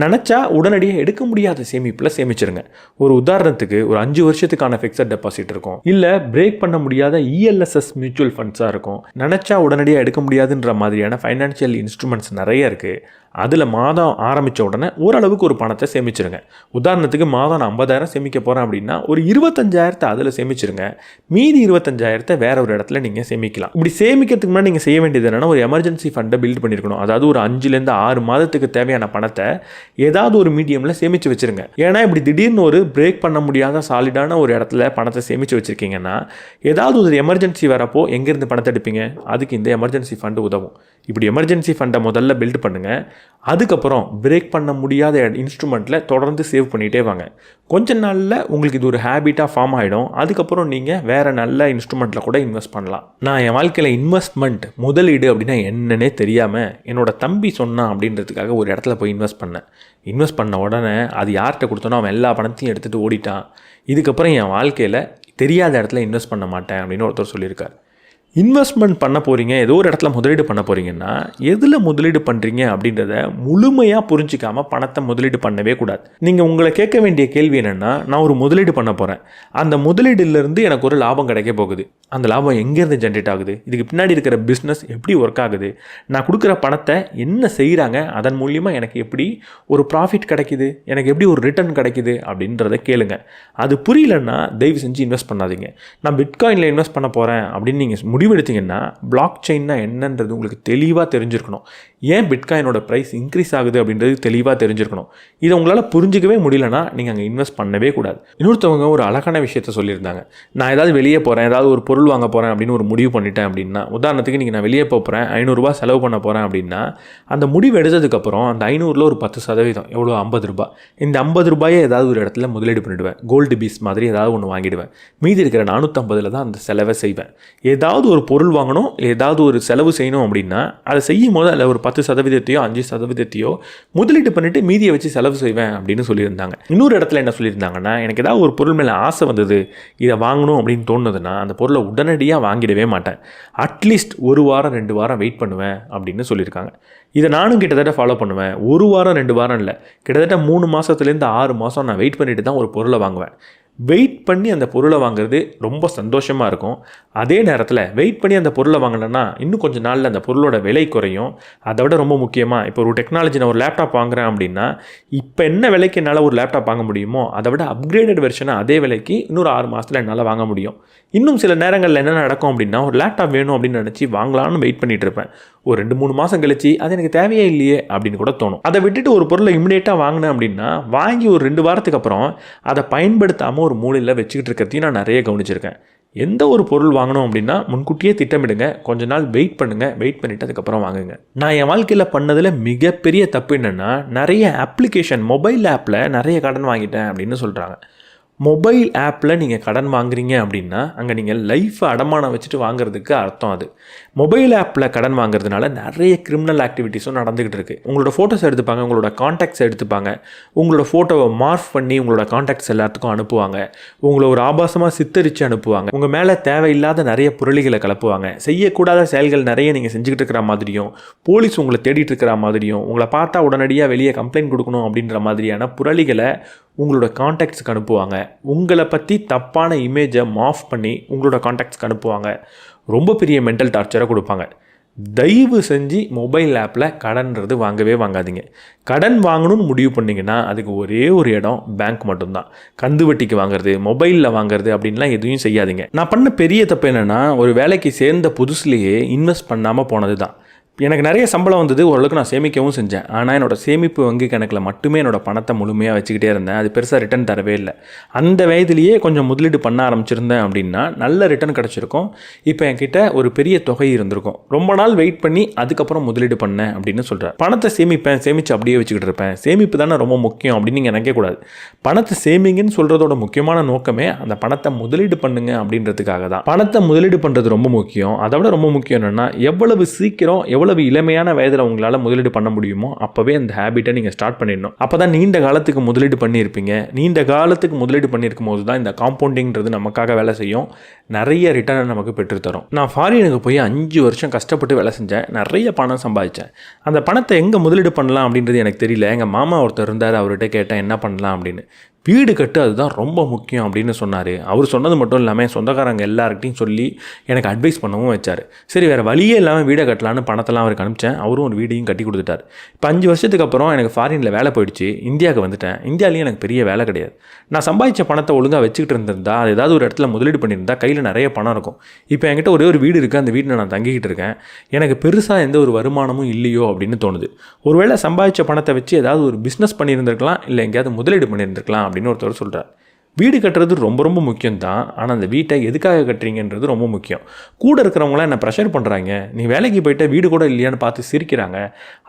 நினச்சா உடனடியாக எடுக்க முடியாத சேமிப்பில் சேமிச்சிருங்க. ஒரு உதாரணத்துக்கு ஒரு 5 வருஷத்துக்கான ஃபிக்ஸட் டெபாசிட் இருக்கும், இல்லை பிரேக் பண்ண முடியாத ELSS மியூச்சுவல் ஃபண்ட்ஸாக இருக்கும். நினச்சா உடனடியாக எடுக்க முடியாதுன்ற மாதிரியான ஃபைனான்ஷியல் இன்ஸ்ட்ருமெண்ட்ஸ் நிறைய இருக்குது. அதில் மாதம் ஆரம்பித்த உடனே ஓரளவுக்கு ஒரு பணத்தை சேமிச்சிருங்க. உதாரணத்துக்கு மாதம் நான் 50,000 சேமிக்க போகிறேன் அப்படின்னா ஒரு 25,000 அதில் சேமிச்சிருங்க. மீதி 25,000 வேற ஒரு இடத்துல நீங்கள் சேமிக்கலாம். இப்படி சேமிக்கிறதுக்கு முன்னாடி நீங்கள் செய்ய வேண்டியது என்னென்னா, ஒரு எமர்ஜென்சி ஃபண்டை பில்ட் பண்ணியிருக்கணும். அதாவது ஒரு 5லேருந்து 6 மாதத்துக்கு தேவையான பணத்தை ஏதாவது ஒரு மீடியமில் சேமித்து வச்சுருங்க. ஏன்னா இப்படி திடீர்னு ஒரு பிரேக் பண்ண முடியாத சாலிடான ஒரு இடத்துல பணத்தை சேமித்து வச்சுருக்கீங்கன்னா ஏதாவது ஒரு எமர்ஜென்சி வரப்போ எங்கேருந்து பணத்தை எடுப்பீங்க? அதுக்கு இந்த எமர்ஜென்சி ஃபண்டு உதவும். இப்படி எமர்ஜென்சி ஃபண்டை முதல்ல பில்ட் பண்ணுங்கள். அதுக்கப்புறம் பிரேக் பண்ண முடியாத இன்ஸ்ட்ருமெண்ட்டில் தொடர்ந்து சேவ் பண்ணிகிட்டே வாங்க. கொஞ்ச நாளில் உங்களுக்கு இது ஒரு ஹேபிட்டாக ஃபார்ம் ஆகிடும். அதுக்கப்புறம் நீங்கள் வேறு நல்ல இன்ஸ்ட்ருமெண்ட்டில் கூட இன்வெஸ்ட் பண்ணலாம். நான் என் வாழ்க்கையில் இன்வெஸ்ட்மெண்ட் முதலீடு அப்படின்னா என்னன்னே தெரியாமல் என்னோடய தம்பி சொன்னான் அப்படின்றதுக்காக ஒரு இடத்துல போய் இன்வெஸ்ட் பண்ணேன். இன்வெஸ்ட் பண்ண உடனே அது யார்கிட்ட கொடுத்தோனோ அவன் எல்லா பணத்தையும் எடுத்துகிட்டு ஓடிட்டான். இதுக்கப்புறம் என் வாழ்க்கையில் தெரியாத இடத்துல இன்வெஸ்ட் பண்ண மாட்டேன் அப்படின்னு ஒருத்தர் சொல்லியிருக்கார். இன்வெஸ்ட்மெண்ட் பண்ண போகிறீங்க, ஏதோ ஒரு இடத்துல முதலீடு பண்ண போகிறீங்கன்னா எதில் முதலீடு பண்ணுறீங்க அப்படின்றத முழுமையாக புரிஞ்சிக்காமல் பணத்தை முதலீடு பண்ணவே கூடாது. நீங்கள் உங்களை கேட்க வேண்டிய கேள்வி என்னென்னா, நான் ஒரு முதலீடு பண்ண போகிறேன், அந்த முதலீடுலேருந்து எனக்கு ஒரு லாபம் கிடைக்க போகுது. அந்த லாபம் எங்கேருந்து ஜென்ரேட் ஆகுது? இதுக்கு பின்னாடி இருக்கிற பிஸ்னஸ் எப்படி ஒர்க் ஆகுது? நான் கொடுக்குற பணத்தை என்ன செய்கிறாங்க? அதன் மூலியமாக எனக்கு எப்படி ஒரு ப்ராஃபிட் கிடைக்குது? எனக்கு எப்படி ஒரு ரிட்டர்ன் கிடைக்குது? அப்படின்றத கேளுங்க. அது புரியலன்னா தயவு செஞ்சு இன்வெஸ்ட் பண்ணாதீங்க. நான் பிட்காயினில் இன்வெஸ்ட் பண்ண போகிறேன் அப்படின்னு நீங்கள் முடிவெடுத்தீங்கன்னா பிளாக் செயின்னா என்னன்றது உங்களுக்கு தெளிவாக தெரிஞ்சிருக்கணும். ஏன் பிட்காயினோட ப்ரைஸ் இன்க்ரீஸ் ஆகுது அப்படின்றது தெளிவாக தெரிஞ்சிருக்கணும். இதை உங்களால் புரிஞ்சிக்கவே முடியலன்னா நீங்கள் அங்கே இன்வெஸ்ட் பண்ணவே கூடாது. இன்னொருத்தவங்க ஒரு அழகான விஷயத்த சொல்லியிருந்தாங்க. நான் ஏதாவது வெளியே போகிறேன், ஏதாவது ஒரு பொருள் வாங்க போகிறேன் அப்படின்னு ஒரு முடிவு பண்ணிட்டேன் அப்படின்னா, உதாரணத்துக்கு நீங்கள் நான் வெளியே போகிறேன், ₹500 செலவு பண்ண போகிறேன் அப்படின்னா, அந்த முடிவு எடுத்ததுக்கப்புறம் அந்த 500ல் ஒரு 10% எவ்வளோ? ₹50. இந்த ₹50 ஏதாவது ஒரு இடத்துல முதலீடு பண்ணிவிடுவேன். கோல்டு பீஸ் மாதிரி ஏதாவது ஒன்று வாங்கிடுவேன். மீதி இருக்கிற 450 தான் அந்த செலவை செய்வேன். ஏதாவது ஒரு பொருள் வாங்கணும், ஏதாவது ஒரு செலவு செய்யணும் அப்படின்னா அதை செய்யும் போது அதில் ஒரு 10%, 5% முதலீட்டு பண்ணிவிட்டு மீதியை வச்சு செலவு செய்வேன் அப்படின்னு சொல்லியிருந்தாங்க. இன்னொரு இடத்துல என்ன சொல்லியிருந்தாங்கன்னா, எனக்கு ஏதாவது ஒரு பொருள் மேலே ஆசை வந்தது, இதை வாங்கணும் அப்படின்னு தோணுதுன்னா அந்த பொருளை உடனடியாக வாங்கிடவே மாட்டேன், அட்லீஸ்ட் 1 வாரம் 2 வாரம் வெயிட் பண்ணுவேன் அப்படின்னு சொல்லியிருக்காங்க. இதை நானும் கிட்டத்தட்ட ஃபாலோ பண்ணுவேன். 1 வாரம் 2 வாரம் இல்லை, கிட்டத்தட்ட 3 மாதத்துலேருந்து 6 மாதம் நான் வெயிட் பண்ணிட்டு தான் ஒரு பொருளை வாங்குவேன். வெயிட் பண்ணி அந்த பொருளை வாங்குறது ரொம்ப சந்தோஷமாக இருக்கும். அதே நேரத்தில் வெயிட் பண்ணி அந்த பொருளை வாங்கினேன்னா இன்னும் கொஞ்சம் நாளில் அந்த பொருளோட விலை குறையும். அதை விட ரொம்ப முக்கியமாக, இப்போ ஒரு டெக்னாலஜி நான் ஒரு லேப்டாப் வாங்குறேன் அப்படின்னா இப்போ என்ன விலைக்கு என்னால் ஒரு லேப்டாப் வாங்க முடியுமோ அதை விட அப்கிரேடட் வெர்ஷனை அதே விலைக்கு இன்னொரு 6 மாதத்தில் என்னால் வாங்க முடியும். இன்னும் சில நேரங்களில் என்ன நடக்கும் அப்படின்னா, ஒரு லேப்டாப் வேணும் அப்படின்னு நினச்சி வாங்கலான்னு வெயிட் பண்ணிகிட்டு இருப்பேன். ஒரு 2-3 மாதம் கழிச்சு அது எனக்கு தேவையே இல்லையே அப்படின்னு கூட தோணும். அதை விட்டுட்டு ஒரு பொருளை இமிடியேட்டாக வாங்கினேன் அப்படின்னா வாங்கி ஒரு 2 வாரத்துக்கு அப்புறம் அதை பயன்படுத்தாமல் ஒரு மூலையில் வச்சுக்கிட்டு இருக்கிறதையும் நான் நிறைய கவனிச்சிருக்கேன். எந்த ஒரு பொருள் வாங்கணும் அப்படின்னா முன்கூட்டியே திட்டமிடுங்க, கொஞ்ச நாள் வெயிட் பண்ணுங்கள், வெயிட் பண்ணிவிட்டு அதுக்கப்புறம் வாங்குங்க. நான் என் வாழ்க்கையில் பண்ணதில் மிகப்பெரிய தப்பு என்னென்னா, நிறைய அப்ளிகேஷன் மொபைல் ஆப்பில் நிறைய கடன் வாங்கிட்டேன் அப்படின்னு சொல்கிறாங்க. மொபைல் ஆப்பில் நீங்கள் கடன் வாங்குறீங்க அப்படின்னா அங்கே நீங்கள் லைஃப்பை அடமானம் வச்சுட்டு வாங்குறதுக்கு அர்த்தம். அது மொபைல் ஆப்பில் கடன் வாங்குறதுனால நிறைய கிரிமினல் ஆக்டிவிட்டீஸும் நடந்துக்கிட்டு இருக்குது. உங்களோட ஃபோட்டோஸ் எடுத்துப்பாங்க, உங்களோட காண்டாக்ட்ஸ் எடுத்துப்பாங்க, உங்களோட ஃபோட்டோவை மார்க் பண்ணி உங்களோட காண்டாக்ட்ஸ் எல்லாத்துக்கும் அனுப்புவாங்க, உங்களை ஒரு ஆபாசமாக சித்தரித்து அனுப்புவாங்க, உங்கள் மேலே தேவையில்லாத நிறைய புரளிகளை கலப்புவாங்க, செய்யக்கூடாத செயல்கள் நிறைய நீங்கள் செஞ்சுக்கிட்டு இருக்கிற மாதிரியும், போலீஸ் உங்களை தேடிட்டு இருக்கிற மாதிரியும், உங்களை பார்த்தா உடனடியாக வெளியே கம்ப்ளைண்ட் கொடுக்கணும் அப்படின்ற மாதிரியான புரளிகளை உங்களோட காண்டாக்ட்ஸுக்கு அனுப்புவாங்க. உங்களை பற்றி தப்பான இமேஜை மாஃப் பண்ணி உங்களோட காண்டாக்ட்ஸ்க்கு அனுப்புவாங்க. ரொம்ப பெரிய மென்டல் டார்ச்சரை கொடுப்பாங்க. தயவு செஞ்சு மொபைல் ஆப்பில் கடன்றது வாங்கவே வாங்காதீங்க. கடன் வாங்கணும்னு முடிவு பண்ணிங்கன்னா அதுக்கு ஒரே ஒரு இடம் பேங்க் மட்டும்தான். கந்து வட்டிக்கு வாங்குறது, மொபைலில் வாங்குறது அப்படின்லாம் எதுவும் செய்யாதீங்க. நான் பண்ண பெரிய தப்பு என்னென்னா, ஒரு வேலைக்கு சேர்ந்த புதுசுலேயே இன்வெஸ்ட் பண்ணாமல் போனது தான். எனக்கு நிறைய சம்பளம் வந்தது, ஓரளவுக்கு நான் சேமிக்கவும் செஞ்சேன். ஆனால் என்னோடய சேமிப்பு வங்கி கணக்கில் மட்டுமே என்னோடய பணத்தை முழுமையாக வச்சுக்கிட்டே இருந்தேன். அது பெருசாக ரிட்டர்ன் தரவே இல்லை. அந்த வயதிலேயே கொஞ்சம் முதலீடு பண்ண ஆரம்பிச்சிருந்தேன் அப்படின்னா நல்ல ரிட்டர்ன் கிடச்சிருக்கும். இப்போ என்கிட்ட ஒரு பெரிய தொகை இருந்திருக்கும். ரொம்ப நாள் வெயிட் பண்ணி அதுக்கப்புறம் முதலீடு பண்ணேன் அப்படின்னு சொல்கிறேன். பணத்தை சேமித்து அப்படியே வச்சுக்கிட்டு இருப்பேன். சேமிப்பு தானே ரொம்ப முக்கியம் அப்படின்னு நீங்கள் நினைக்கக்கூடாது. பணத்தை சேமிங்கன்னு சொல்கிறதோட முக்கியமான நோக்கமே அந்த பணத்தை முதலீடு பண்ணுங்க அப்படின்றதுக்காக தான். பணத்தை முதலீடு பண்ணுறது ரொம்ப முக்கியம். அதை விட ரொம்ப முக்கியம் என்னென்னா, எவ்வளவு சீக்கிரம் எவ்வளவு இளமையான வயதில் உங்களால் முதலீடு பண்ண முடியுமோ அப்போவே அந்த ஹேபிட்டை நீங்கள் ஸ்டார்ட் பண்ணிடணும். அப்போ தான் நீண்ட காலத்துக்கு முதலீடு பண்ணியிருப்பீங்க. நீண்ட காலத்துக்கு முதலீடு பண்ணியிருக்கும் போது தான் இந்த காம்பவுண்டிங்கிறது நமக்காக வேலை செய்யும், நிறைய ரிட்டர்னை நமக்கு பெற்றுத்தரும். நான் ஃபாரினுக்கு போய் 5 வருஷம் கஷ்டப்பட்டு வேலை செஞ்சேன், நிறைய பணம் சம்பாதிச்சேன். அந்த பணத்தை எங்கே முதலீடு பண்ணலாம் அப்படின்றது எனக்கு தெரியல. எங்கள் மாமா ஒருத்தர் இருந்தார், அவர்கிட்ட கேட்டேன் என்ன பண்ணலாம் அப்படின்னு. வீடு கட்டு அதுதான் ரொம்ப முக்கியம் அப்படின்னு சொன்னார். அவர் சொன்னது மட்டும் இல்லாமல் சொந்தக்காரங்க எல்லார்கிட்டையும் சொல்லி எனக்கு அட்வைஸ் பண்ணவும் வச்சார். சரி, வேறு வழியே இல்லாமல் வீடை கட்டலான்னு பணத்தெல்லாம் அவருக்கு அனுப்பிச்சேன். அவரும் ஒரு வீடையும் கட்டி கொடுத்துட்டார். இப்போ 5 வருஷத்துக்கு அப்புறம் எனக்கு ஃபாரினில் வேலை போயிடுச்சு, இந்தியாவுக்கு வந்துட்டேன். இந்தியாவிலேயும் எனக்கு பெரிய வேலை கிடையாது. நான் சம்பாதிச்ச பணத்தை ஒழுங்காக வச்சுக்கிட்டு இருந்திருந்தா, அது ஏதாவது ஒரு இடத்துல முதலீடு பண்ணியிருந்தா கையில் நிறைய பணம் இருக்கும். இப்போ என்கிட்ட ஒரே ஒரு வீடு இருக்குது, அந்த வீட்டில் நான் தங்கிக்கிட்டு இருக்கேன். எனக்கு பெருசாக எந்த ஒரு வருமானமும் இல்லையோ அப்படின்னு தோணுது. ஒருவேளை சம்பாதிச்ச பணத்தை வச்சு ஏதாவது ஒரு பிஸ்னஸ் பண்ணியிருந்திருக்கலாம், இல்லை எங்கேயாவது முதலீடு பண்ணியிருந்திருக்கலாம் அப்படின்னு ஒருத்தர் சொல்கிறார். வீடு கட்டுறது ரொம்ப ரொம்ப முக்கியம் தான். ஆனால் அந்த வீட்டை எதுக்காக கட்டுறீங்கன்றது ரொம்ப முக்கியம். கூட இருக்கிறவங்களாம் என்ன ப்ரெஷர் பண்ணுறாங்க, நீ வேலைக்கு போயிட்டு வீடு கூட இல்லையான்னு பார்த்து சிரிக்கிறாங்க,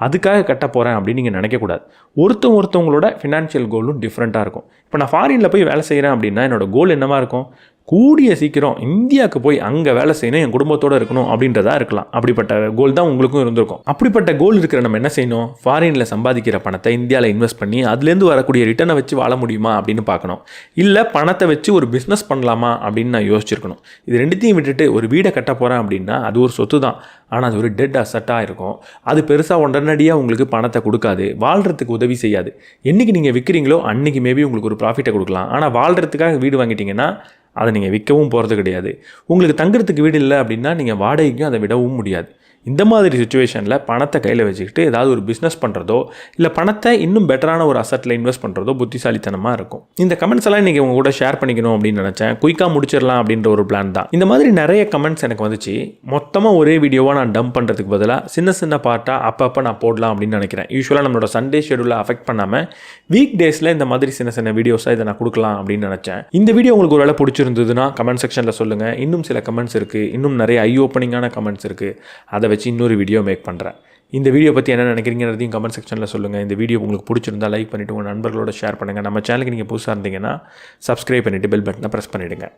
அதுக்காக கட்ட போகிறேன் அப்படின்னு நீங்கள் நினைக்கக்கூடாது. ஒருத்தவங்களோட ஃபினான்ஷியல் கோலும் டிஃப்ரெண்ட்டாக இருக்கும். இப்போ நான் ஃபாரினில் போய் வேலை செய்கிறேன் அப்படின்னா என்னோடய கோல் என்னவாக இருக்கும், கூடிய சீக்கிரம் இந்தியாவுக்கு போய் அங்கே வேலை செய்யணும், என் குடும்பத்தோடு இருக்கணும் அப்படின்றதா இருக்கலாம். அப்படிப்பட்ட கோல் தான் உங்களுக்கும் இருந்திருக்கும். அப்படிப்பட்ட கோல் இருக்கிற நம்ம என்ன செய்யணும், ஃபாரினில் சம்பாதிக்கிற பணத்தை இந்தியாவில் இன்வெஸ்ட் பண்ணி அதுலேருந்து வரக்கூடிய ரிட்டர்னை வச்சு வாழ முடியுமா அப்படின்னு பார்க்கணும். இல்லை பணத்தை வச்சு ஒரு பிஸ்னஸ் பண்ணலாமா அப்படின்னு நான் யோசிச்சிருக்கணும். இது ரெண்டுத்தையும் விட்டுட்டு ஒரு வீடை கட்ட போகிறேன் அப்படின்னா அது ஒரு சொத்து தான், ஆனால் அது ஒரு டெட் அசட்டாக இருக்கும். அது பெருசாக உடனடியாக உங்களுக்கு பணத்தை கொடுக்காது, வாழ்கிறதுக்கு உதவி செய்யாது. என்றைக்கு நீங்கள் விற்கிறீங்களோ அன்றைக்கி மேபி உங்களுக்கு ஒரு ப்ராஃபிட்டை கொடுக்கலாம். ஆனால் வாழ்கிறதுக்காக வீடு வாங்கிட்டீங்கன்னா அதை நீங்கள் விற்கவும் போகிறது கிடையாது. உங்களுக்கு தங்குறதுக்கு வீடு இல்லை அப்படின்னா நீங்கள் வாடகைக்கும் அதை விடவும் முடியாது. இந்த மாதிரி சுச்சுவேஷனில் பணத்தை கையில் வச்சுக்கிட்டு ஏதாவது ஒரு பிஸ்னஸ் பண்ணுறதோ இல்லை பணத்தை இன்னும் பெட்டரான ஒரு அசட்டில் இன்வெஸ்ட் பண்ணுறதோ புத்திசாலித்தனமாக இருக்கும். இந்த கமெண்ட்ஸ் எல்லாம் இன்றைக்கி உங்கள் கூட ஷேர் பண்ணிக்கணும் அப்படின்னு நினச்சேன். குயிக்காக முடிச்சிடலாம் அப்படின்ற ஒரு பிளான் தான். இந்த மாதிரி நிறைய கமெண்ட்ஸ் எனக்கு வந்துச்சு. மொத்தமாக ஒரே வீடியோவாக நான் டம்ப் பண்ணுறதுக்கு பதிலாக சின்ன சின்ன பார்ட்டாக அப்பப்போ நான் போடலாம் அப்படின்னு நினைக்கிறேன். யூஸ்வலாக நம்மளோட சண்டே ஷெடியூலை அஃபெக்ட் பண்ணாமல் வீக் டேஸில் இந்த மாதிரி சின்ன சின்ன வீடியோஸாக இதை நான் கொடுக்கலாம் அப்படின்னு நினச்சேன். இந்த வீடியோ உங்களுக்கு ஒரு வேளை பிடிச்சிருந்ததுன்னா கமெண்ட் செக்ஷனில் சொல்லுங்கள். இன்னும் சில கமெண்ட்ஸ் இருக்குது, இன்னும் நிறைய ஐ ஓப்பனிங்கான கமெண்ட்ஸ் இருக்குது. அதை வச்சு இன்னொரு வீடியோ மேக் பண்ணுறேன். இந்த வீடியோ பற்றி என்ன நினைக்கிறீங்கிறதையும் கமெண்ட் செக்ஷனில் சொல்லுங்கள். இந்த வீடியோ உங்களுக்கு பிடிச்சிருந்தா லைக் பண்ணிவிட்டு உங்கள் நண்பர்களோட ஷேர் பண்ணுங்கள். நம்ம சேனலுக்கு நீங்கள் புதுசாக இருந்தீங்கன்னா சப்ஸ்கிரைப் பண்ணிவிட்டு பெல் பட்டனை ப்ரெஸ் பண்ணிவிடுங்க.